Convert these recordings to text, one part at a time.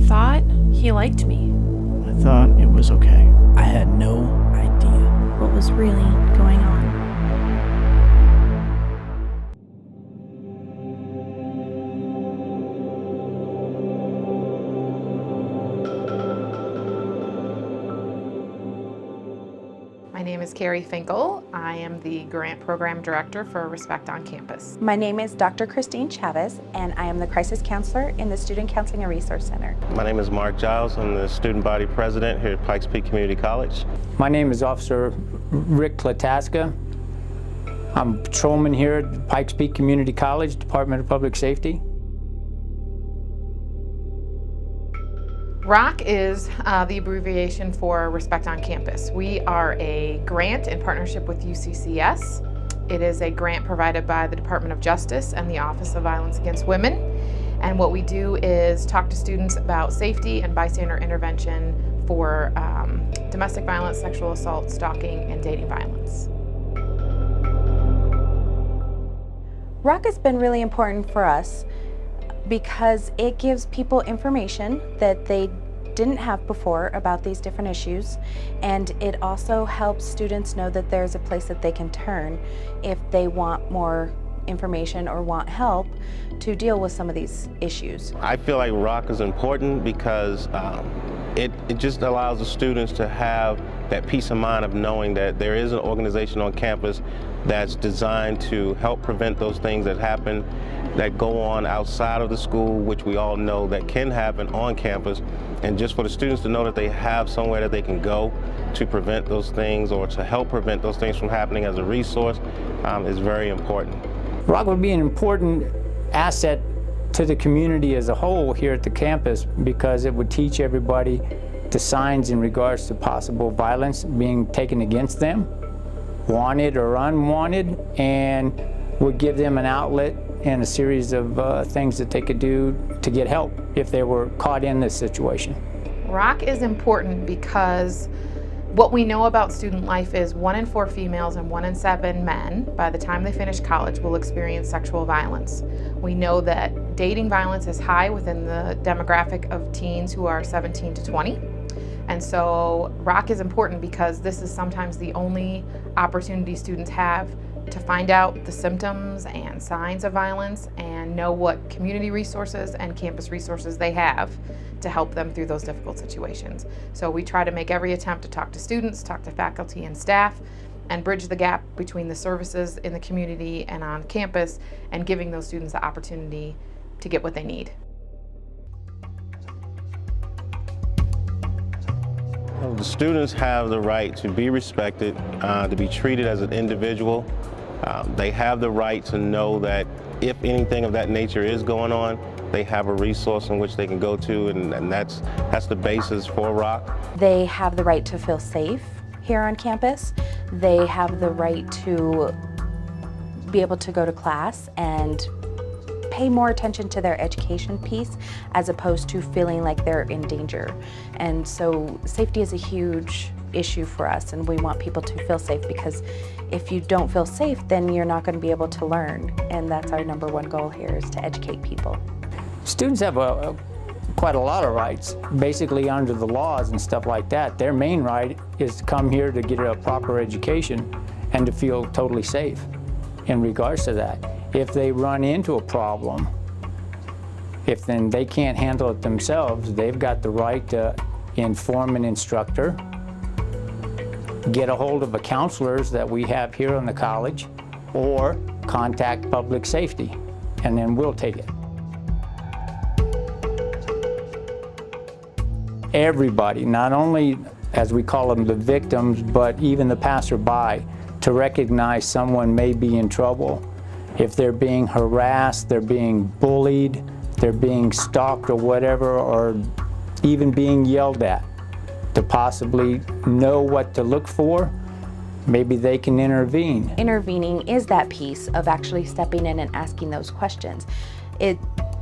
thought he liked me. I thought it was okay. I had no idea what was really going on. My name is Carrie Finkel. I am the Grant Program Director for Respect on Campus. My name is Dr. Christine Chavez, and I am the Crisis Counselor in the Student Counseling and Resource Center. My name is Mark Giles. I'm the Student Body President here at Pikes Peak Community College. My name is Officer Rick Klataska. I'm a patrolman here at Pikes Peak Community College, Department of Public Safety. ROC is the abbreviation for Respect on Campus. We are a grant in partnership with UCCS. It is a grant provided by the Department of Justice and the Office of Violence Against Women. And what we do is talk to students about safety and bystander intervention for domestic violence, sexual assault, stalking, and dating violence. ROC has been really important for us because it gives people information that they didn't have before about these different issues, and it also helps students know that there's a place that they can turn if they want more information or want help to deal with some of these issues. I feel like ROC is important because it just allows the students to have that peace of mind of knowing that there is an organization on campus that's designed to help prevent those things that happen, that go on outside of the school, which we all know that can happen on campus. And just for the students to know that they have somewhere that they can go to prevent those things or to help prevent those things from happening as a resource is very important. ROC would be an important asset to the community as a whole here at the campus because it would teach everybody the signs in regards to possible violence being taken against them, wanted or unwanted, and would give them an outlet and a series of things that they could do to get help if they were caught in this situation. ROC is important because what we know about student life is 1 in 4 females and 1 in 7 men, by the time they finish college, will experience sexual violence. We know that dating violence is high within the demographic of teens who are 17 to 20. And so ROC is important because this is sometimes the only opportunity students have to find out the symptoms and signs of violence and know what community resources and campus resources they have to help them through those difficult situations. So we try to make every attempt to talk to students, talk to faculty and staff, and bridge the gap between the services in the community and on campus and giving those students the opportunity to get what they need. The students have the right to be respected, to be treated as an individual. They have the right to know that if anything of that nature is going on, they have a resource in which they can go to, and that's the basis for ROC. They have the right to feel safe here on campus. They have the right to be able to go to class and pay more attention to their education piece as opposed to feeling like they're in danger. And so safety is a huge issue for us, and we want people to feel safe because if you don't feel safe, then you're not going to be able to learn. And that's our #1 goal here, is to educate people. Students have quite a lot of rights, basically under the laws and stuff like that. Their main right is to come here to get a proper education and to feel totally safe in regards to that. If they run into a problem, if then they can't handle it themselves, they've got the right to inform an instructor, get a hold of the counselors that we have here on the college, or contact public safety, and then we'll take it. Everybody, not only, as we call them, the victims, but even the passerby, to recognize someone may be in trouble. If they're being harassed, they're being bullied, they're being stalked or whatever, or even being yelled at, to possibly know what to look for, maybe they can intervene. Intervening is that piece of actually stepping in and asking those questions. It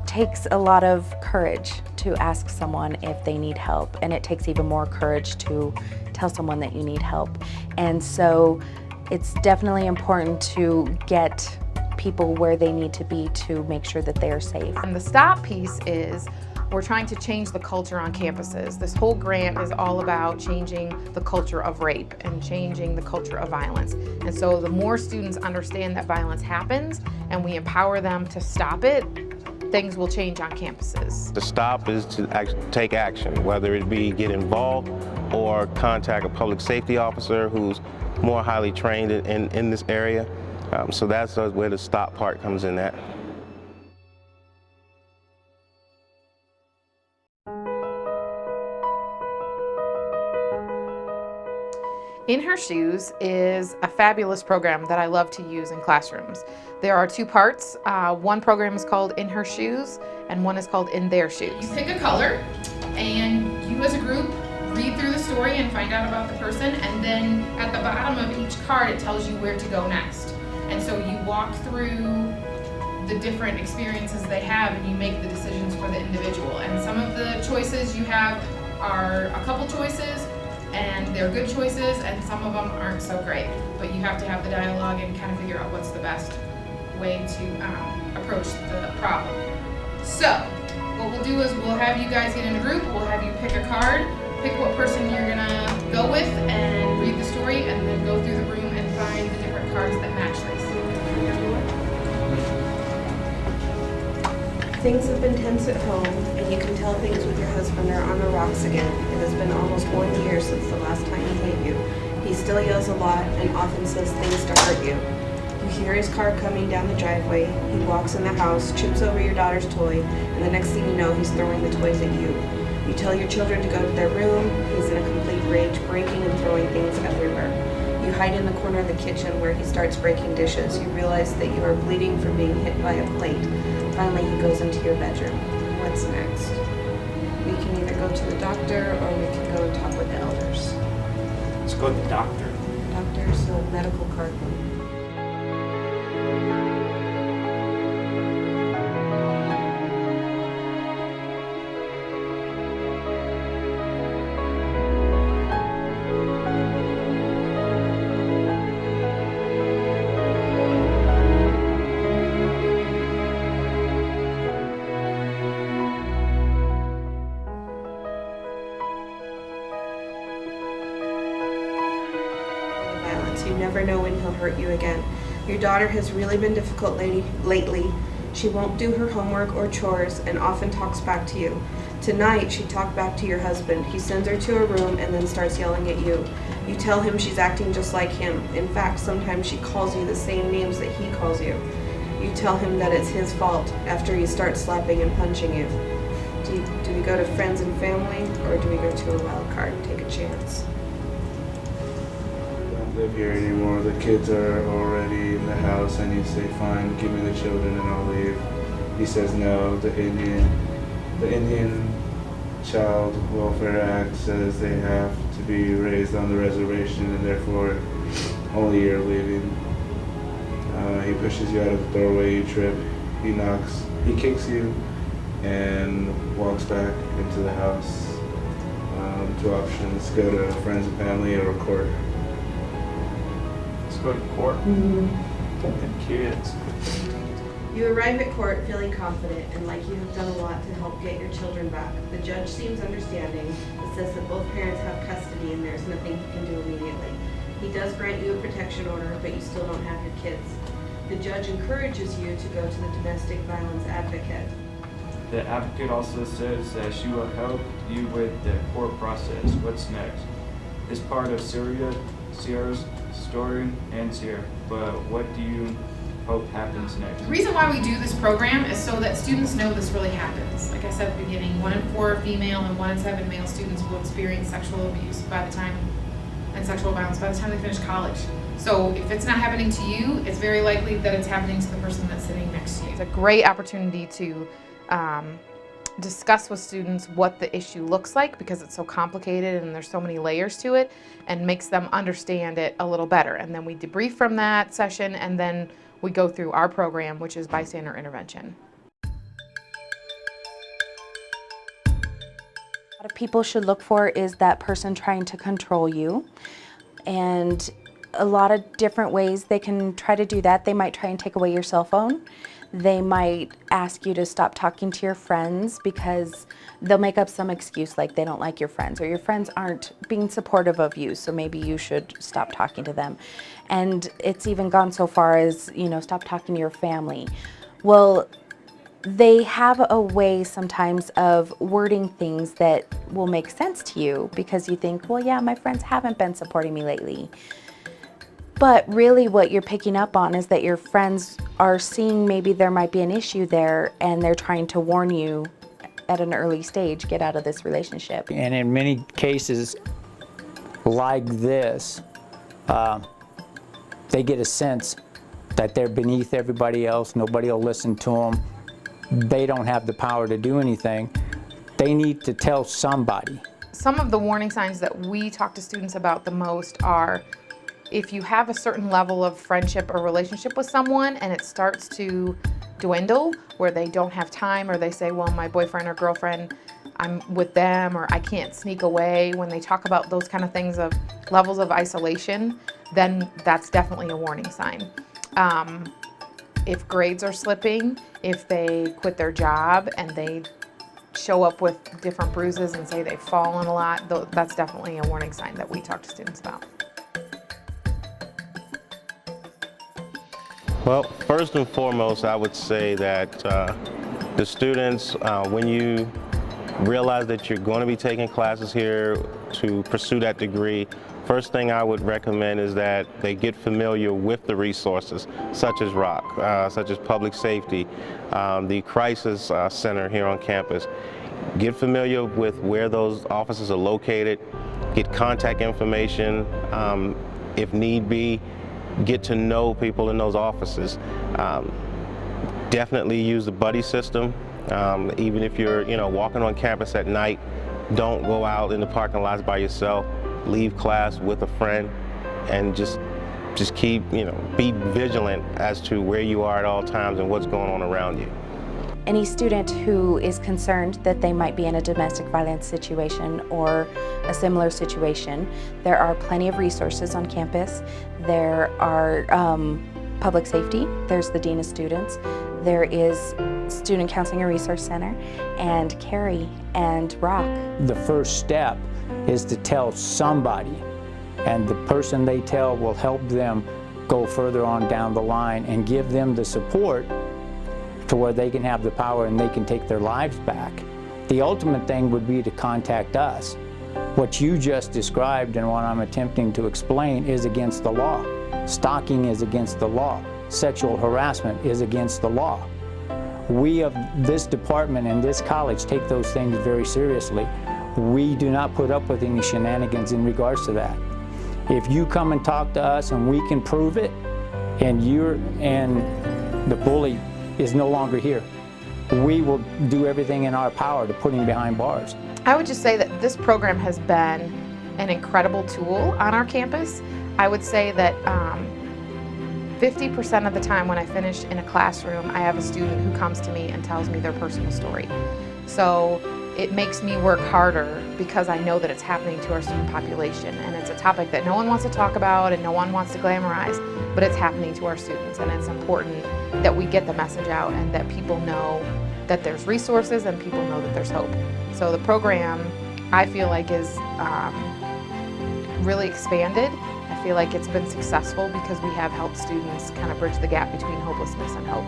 takes a lot of courage to ask someone if they need help, and it takes even more courage to tell someone that you need help. And so it's definitely important to get people where they need to be to make sure that they are safe. And the stop piece is We're trying to change the culture on campuses. This whole grant is all about changing the culture of rape and changing the culture of violence. And so the more students understand that violence happens and we empower them to stop it, things will change on campuses. The stop is to take action, whether it be get involved or contact a public safety officer who's more highly trained in this area. So that's where the stop part comes in at. In Her Shoes is a fabulous program that I love to use in classrooms. There are two parts. One program is called In Her Shoes and one is called In Their Shoes. You pick a color and you as a group read through the story and find out about the person, and then at the bottom of each card it tells you where to go next. And so you walk through the different experiences they have and you make the decisions for the individual. And some of the choices you have are a couple choices, and they're good choices, and some of them aren't so great. But you have to have the dialogue and kind of figure out what's the best way to approach the problem. So, what we'll do is we'll have you guys get in a group, we'll have you pick a card, pick what person you're gonna go with, and read the story, and then go through the room and find the different cards that match this. Things have been tense at home, and you can tell things with your husband are on the rocks again. It has been almost 1 year since the last time he hit you. He still yells a lot and often says things to hurt you. You hear his car coming down the driveway. He walks in the house, trips over your daughter's toy, and the next thing you know, he's throwing the toys at you. You tell your children to go to their room. He's in a complete rage, breaking and throwing things everywhere. You hide in the corner of the kitchen where he starts breaking dishes. You realize that you are bleeding from being hit by a plate. Finally, he goes into your bedroom. What's next? We can either go to the doctor or we can go and talk with the elders. Let's go to the doctor. Doctor, so medical card. You never know when he'll hurt you again. Your daughter has really been difficult lately. She won't do her homework or chores and often talks back to you. Tonight, she talked back to your husband. He sends her to her room and then starts yelling at you. You tell him she's acting just like him. In fact, sometimes she calls you the same names that he calls you. You tell him that it's his fault after he starts slapping and punching you. Do we go to friends and family, or do we go to a wild card and take a chance? Live here anymore. The kids are already in the house, and you say, fine, give me the children and I'll leave. He says no. The Indian Child Welfare Act says they have to be raised on the reservation, and therefore only you're leaving. He pushes you out of the doorway, you trip, he kicks you and walks back into the house. Two options: go to friends and family or court. Go to court. And kids. You arrive at court feeling confident and like you have done a lot to help get your children back. The judge seems understanding. It says that both parents have custody and there's nothing he can do immediately. He does grant you a protection order, but you still don't have your kids. The judge encourages you to go to the domestic violence advocate. The advocate also says that she will help you with the court process. What's next? This part of Sierra's story ends here, but what do you hope happens next? The reason why we do this program is so that students know this really happens. Like I said at the beginning, 1 in 4 female and 1 in 7 male students will experience sexual abuse and sexual violence by the time they finish college. So if it's not happening to you, it's very likely that it's happening to the person that's sitting next to you. It's a great opportunity to discuss with students what the issue looks like, because it's so complicated and there's so many layers to it, and makes them understand it a little better. And then we debrief from that session, and then we go through our program, which is bystander intervention. What people should look for is that person trying to control you, and a lot of different ways they can try to do that. They might try and take away your cell phone. They might ask you to stop talking to your friends because they'll make up some excuse like they don't like your friends or your friends aren't being supportive of you, so maybe you should stop talking to them. And it's even gone so far as, you know, stop talking to your family. Well, they have a way sometimes of wording things that will make sense to you because you think, well, yeah, my friends haven't been supporting me lately. But really what you're picking up on is that your friends are seeing maybe there might be an issue there and they're trying to warn you at an early stage, get out of this relationship. And in many cases like this, they get a sense that they're beneath everybody else, nobody will listen to them, they don't have the power to do anything. They need to tell somebody. Some of the warning signs that we talk to students about the most are if you have a certain level of friendship or relationship with someone and it starts to dwindle, where they don't have time or they say, well, my boyfriend or girlfriend, I'm with them, or I can't sneak away. When they talk about those kind of things of levels of isolation, then that's definitely a warning sign. If grades are slipping, if they quit their job and they show up with different bruises and say they've fallen a lot, that's definitely a warning sign that we talk to students about. Well, first and foremost, I would say that the students, when you realize that you're going to be taking classes here to pursue that degree, first thing I would recommend is that they get familiar with the resources, such as ROC, such as public safety, the crisis center here on campus. Get familiar with where those offices are located, get contact information, if need be, get to know people in those offices. Definitely use the buddy system. Even if you're, walking on campus at night, don't go out in the parking lots by yourself. Leave class with a friend and just keep, be vigilant as to where you are at all times and what's going on around you. Any student who is concerned that they might be in a domestic violence situation or a similar situation, there are plenty of resources on campus. There are public safety, there's the Dean of Students, there is Student Counseling and Resource Center, and Carrie and ROC. The first step is to tell somebody, and the person they tell will help them go further on down the line and give them the support to where they can have the power and they can take their lives back. The ultimate thing would be to contact us. What you just described and what I'm attempting to explain is against the law. Stalking is against the law. Sexual harassment is against the law. We of this department and this college take those things very seriously. We do not put up with any shenanigans in regards to that. If you come and talk to us and we can prove it, and the bully is no longer here, we will do everything in our power to put him behind bars. I would just say that this program has been an incredible tool on our campus. I would say that 50% of the time when I finish in a classroom, I have a student who comes to me and tells me their personal story. So it makes me work harder because I know that it's happening to our student population, and it's a topic that no one wants to talk about and no one wants to glamorize, but it's happening to our students, and it's important that we get the message out and that people know that there's resources and people know that there's hope. So the program, I feel like, is really expanded. I feel like it's been successful because we have helped students kind of bridge the gap between hopelessness and hope.